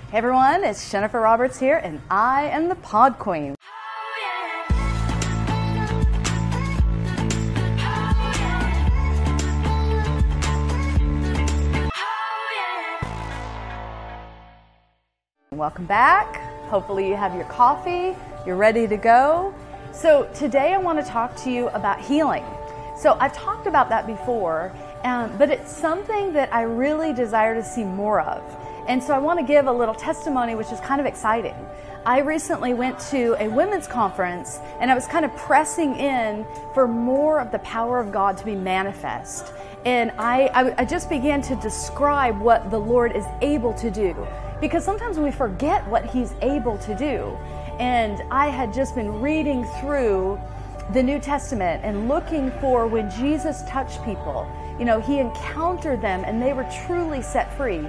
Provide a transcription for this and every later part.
Hey everyone, it's Jennifer Roberts here, and I am the Podqueen. Welcome back. Hopefully you have your coffee, you're ready to go. So today I want to talk to you about healing. So I've talked about that before, but it's something that I really desire to see more of. And so I want to give a little testimony, which is kind of exciting. I recently went to a women's conference, and I was kind of pressing in for more of the power of God to be manifest. And I just began to describe what the Lord is able to do, because sometimes we forget what He's able to do. And I had just been reading through the New Testament and looking for when Jesus touched people. You know, He encountered them and they were truly set free.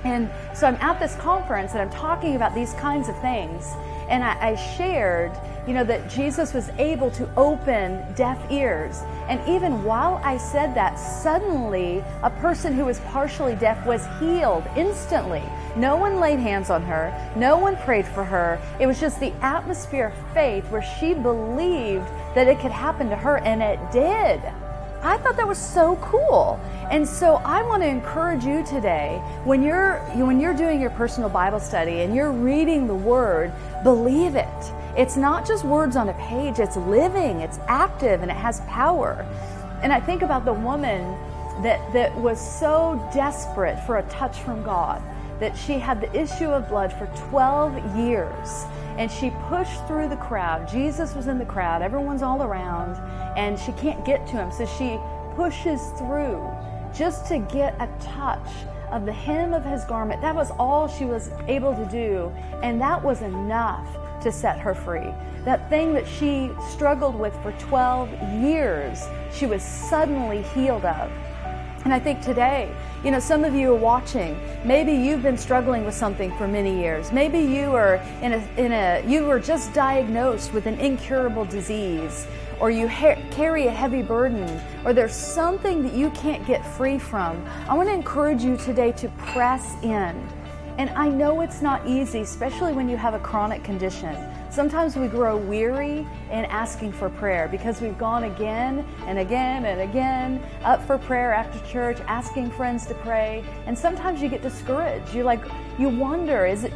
And so I'm at this conference and I'm talking about these kinds of things. And I shared, you know, that Jesus was able to open deaf ears. And even while I said that, suddenly a person who was partially deaf was healed instantly. No one laid hands on her. No one prayed for her. It was just the atmosphere of faith where she believed that it could happen to her, and it did. I thought that was so cool. And so I want to encourage you today, when you're doing your personal Bible study and you're reading the Word, believe it. It's not just words on a page, it's living, it's active, and it has power. And I think about the woman that was so desperate for a touch from God, that she had the issue of blood for 12 years. And she pushed through the crowd. Jesus was in the crowd, everyone's all around, and she can't get to Him. So she pushes through just to get a touch of the hem of His garment. That was all she was able to do, and that was enough to set her free. That thing that she struggled with for 12 years, she was suddenly healed of. And I think today, you know, some of you are watching. Maybe you've been struggling with something for many years. Maybe you are you were just diagnosed with an incurable disease, or you carry a heavy burden, or there's something that you can't get free from. I want to encourage you today to press in. And I know it's not easy, especially when you have a chronic condition. Sometimes we grow weary in asking for prayer because we've gone again and again and again up for prayer after church, asking friends to pray. And sometimes you get discouraged. You wonder, is it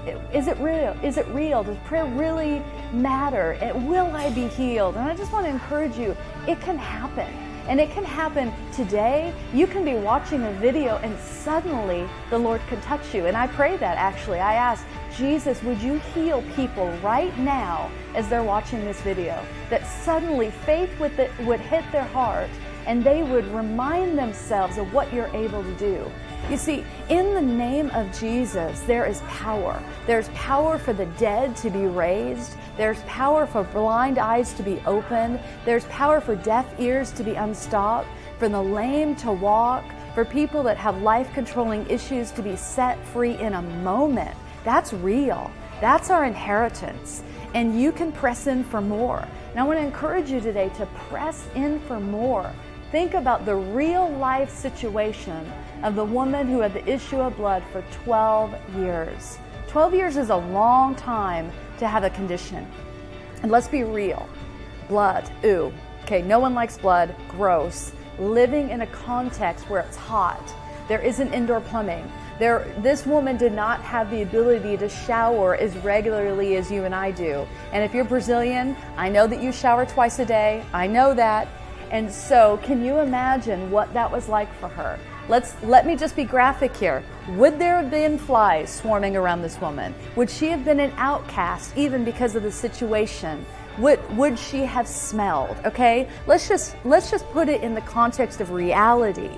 real? Is it real? Does prayer really matter? And will I be healed? And I just want to encourage you, it can happen. And it can happen today. You can be watching a video and suddenly the Lord can touch you. And I pray that actually. I ask, Jesus, would you heal people right now as they're watching this video? That suddenly faith would hit their heart and they would remind themselves of what you're able to do. You see, in the name of Jesus, there is power. There's power for the dead to be raised. There's power for blind eyes to be opened. There's power for deaf ears to be unstopped, for the lame to walk, for people that have life-controlling issues to be set free in a moment. That's real. That's our inheritance. And you can press in for more. And I want to encourage you today to press in for more. Think about the real life situation of the woman who had the issue of blood for 12 years. 12 years is a long time to have a condition. And let's be real. Blood, ooh. Okay, no one likes blood, gross. Living in a context where it's hot. There isn't indoor plumbing. This woman did not have the ability to shower as regularly as you and I do. And if you're Brazilian, I know that you shower twice a day. I know that. And so can you imagine what that was like for her? Let me just be graphic here. Would there have been flies swarming around this woman? Would she have been an outcast even because of the situation? Would she have smelled? Okay, let's just put it in the context of reality.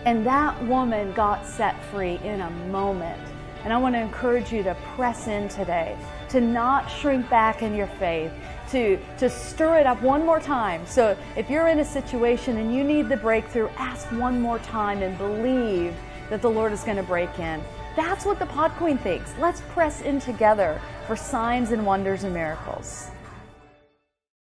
And that woman got set free in a moment. And I want to encourage you to press in today, to not shrink back in your faith, to stir it up one more time. So if you're in a situation and you need the breakthrough, ask one more time and believe that the Lord is going to break in. That's what the Podqueen thinks. Let's press in together for signs and wonders and miracles.